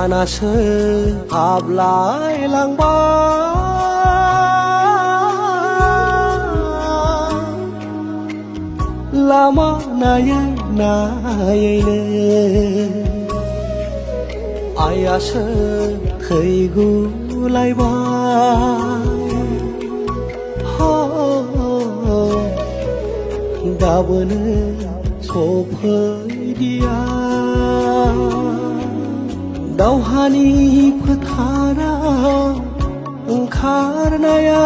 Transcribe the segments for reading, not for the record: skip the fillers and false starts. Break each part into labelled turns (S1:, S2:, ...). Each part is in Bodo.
S1: हानासो हाबलायलांबाय लामा नायै नायैनो आइयासो थैगुलायबाय दाबोनो सफैदिया दावहानि फोथाराव ओंखारनाया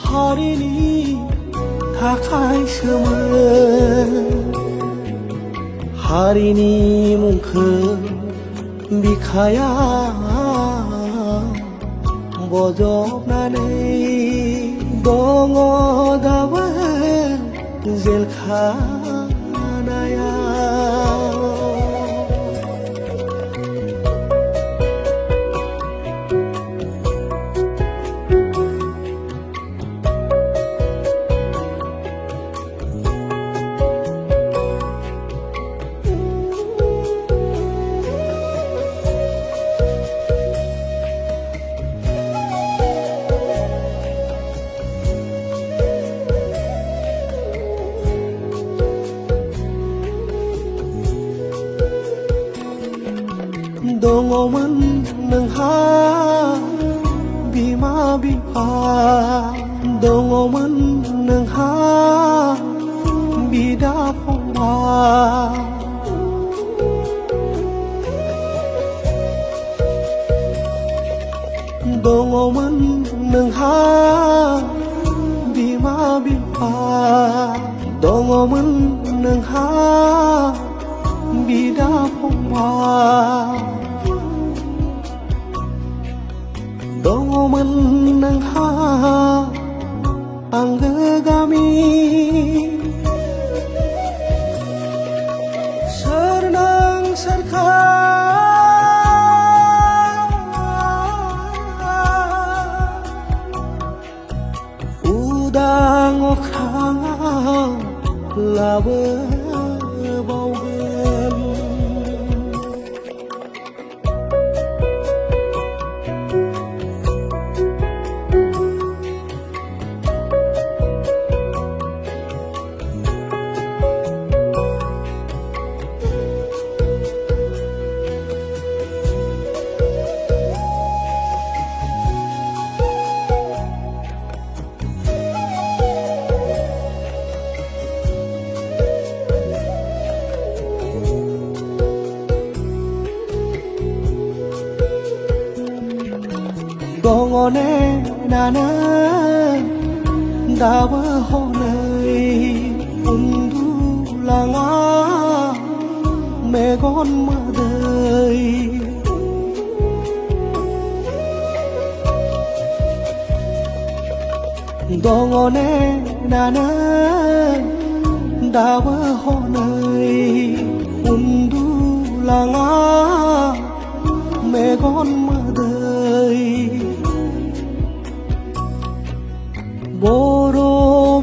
S1: हारिनि थाखायसोमोन हारिनि मुंखौ बिखाया बजबनानै दङ दाबो जेलखानायाव दङमोन नोंहा बिमा बिफा दङमोन नोंहा बिदा फंबाय दङमोन नोंहा बिमा बिफा दङमोन नोंहा बिदा फंबाय दङमोन नोंहा आंगो गामि सोर नों सोरखा उदां अख्राङाव लाबोबावगोन दङ नेनानै दाबो हनै उन्दुलाङा मेगन मोदै दङ नेनानै दाबो हनै उन्दुलाङा मेगन मोदै बर'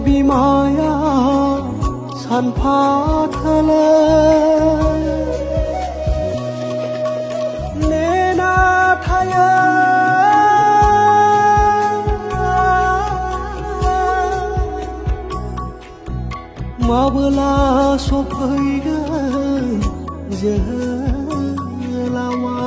S1: बिमाया सानफा थोलो नेना थायो माबोला सफैगोन जोहोलावा